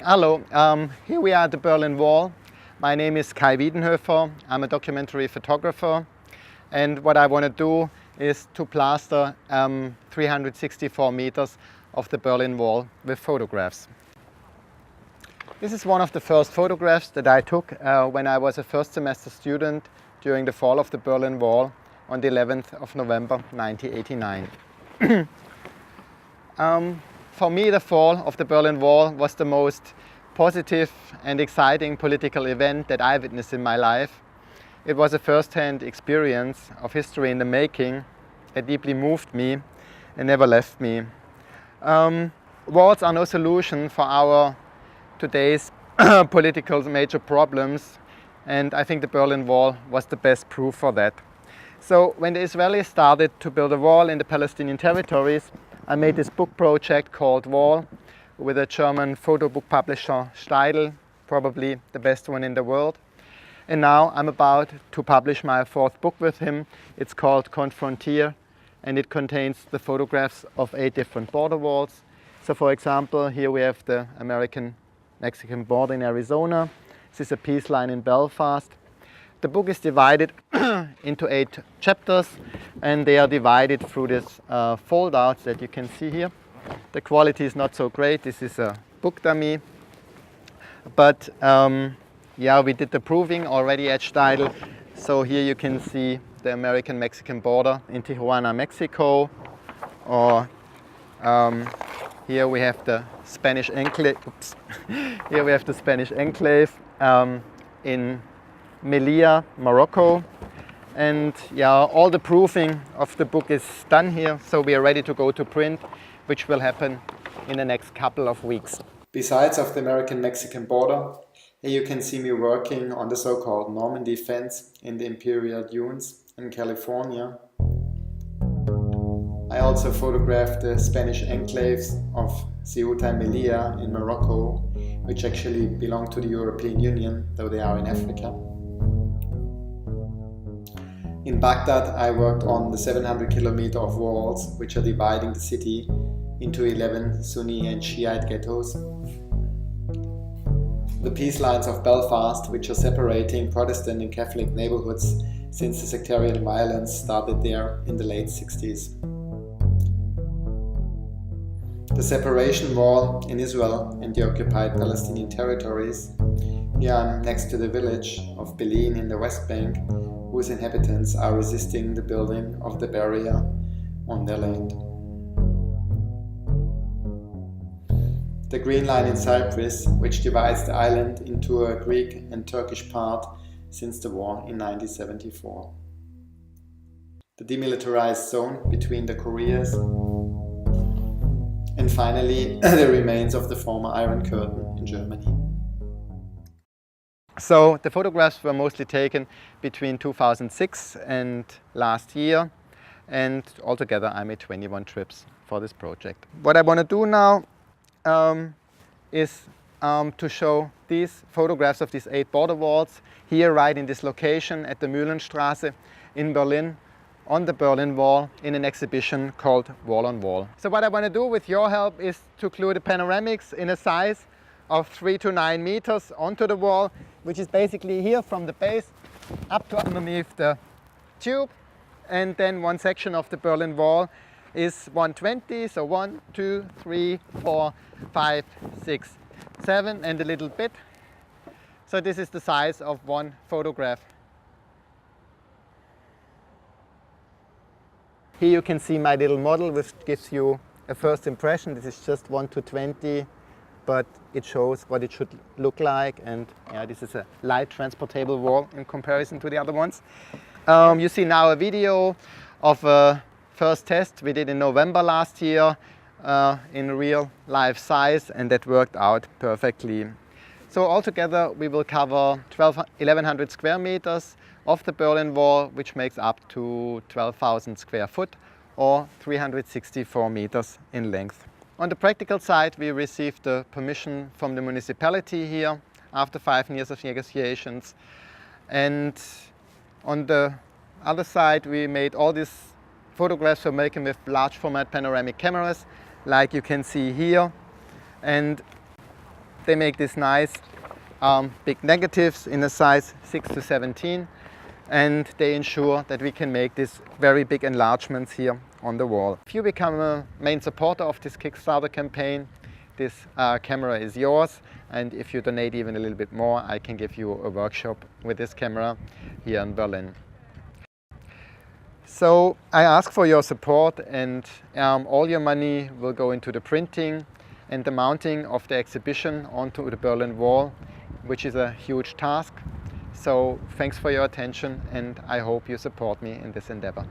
Hello, here we are at the Berlin Wall. My name is Wiedenho. I'm a documentary photographer, and what I want to do is to plaster 364 meters of the Berlin Wall with photographs. This is one of the first photographs that I took when I was a first semester student during the fall of the Berlin Wall on the 11th of November 1989. For me, the fall of the Berlin Wall was the most positive and exciting political event that I witnessed in my life. It was a first-hand experience of history in the making that deeply moved me and never left me. Walls are no solution for our today's political major problems, and I think the Berlin Wall was the best proof for that. So when the Israelis started to build a wall in the Palestinian territories, I made this book project called Wall with a German photo book publisher, Steidl, probably the best one in the world. And now I'm about to publish my fourth book with him. It's called Confrontier, and it contains the photographs of 8 different border walls. So for example, here we have the American-Mexican border in Arizona. This is a peace line in Belfast. The book is divided into 8 chapters, and they are divided through this fold-outs that you can see here. The quality is not so great. This is a book dummy, but yeah, we did the proving already at Steidl. So here you can see the American-Mexican border in Tijuana, Mexico, or here we have the Spanish enclave. Oops. Here we have the Spanish enclave in Melilla, Morocco, and yeah, all the proofing of the book is done here, so we are ready to go to print, which will happen in the next couple of weeks. Besides of the American-Mexican border, here you can see me working on the so-called Normandy fence in the Imperial Dunes in California. I also photographed the Spanish enclaves of Ceuta and Melilla in Morocco, which actually belong to the European Union, though they are in Africa. In Baghdad, I worked on the 700 kilometers of walls, which are dividing the city into 11 Sunni and Shiite ghettos. The peace lines of Belfast, which are separating Protestant and Catholic neighborhoods since the sectarian violence started there in the late 60s. The separation wall in Israel and the occupied Palestinian territories. Here I'm next to the village of Belin in the West Bank, whose inhabitants are resisting the building of the barrier on their land. The Green Line in Cyprus, which divides the island into a Greek and Turkish part since the war in 1974. The demilitarized zone between the Koreas. And finally, the remains of the former Iron Curtain in Germany. So the photographs were mostly taken between 2006 and last year, and altogether I made 21 trips for this project. What I want to do now is to show these photographs of these 8 border walls here right in this location at the Mühlenstraße in Berlin, on the Berlin Wall, in an exhibition called Wall on Wall. So what I want to do with your help is to glue the panoramics in a size of 3 to 9 meters onto the wall, which is basically here from the base up to underneath the tube. And then one section of the Berlin Wall is 120, so 1, 2, 3, 4, 5, 6, 7 and a little bit. So this is the size of one photograph. Here you can see my little model, which gives you a first impression. This is just 1 to 20, but it shows what it should look like, and yeah, this is a light transportable wall in comparison to the other ones. You see now a video of a first test we did in November last year in real life size, and that worked out perfectly. So altogether we will cover 1100 square meters of the Berlin Wall, which makes up to 12,000 square foot or 364 meters in length. On the practical side, we received the permission from the municipality here after 5 years of negotiations. And on the other side, we made all these photographs we're making with large format panoramic cameras, like you can see here. And They make these nice big negatives in a size 6 to 17, and they ensure that we can make these very big enlargements here on the wall. If you become a main supporter of this Kickstarter campaign, this camera is yours, and if you donate even a little bit more, I can give you a workshop with this camera here in Berlin. So I ask for your support, and all your money will go into the printing and the mounting of the exhibition onto the Berlin Wall, which is a huge task. So thanks for your attention, and I hope you support me in this endeavor.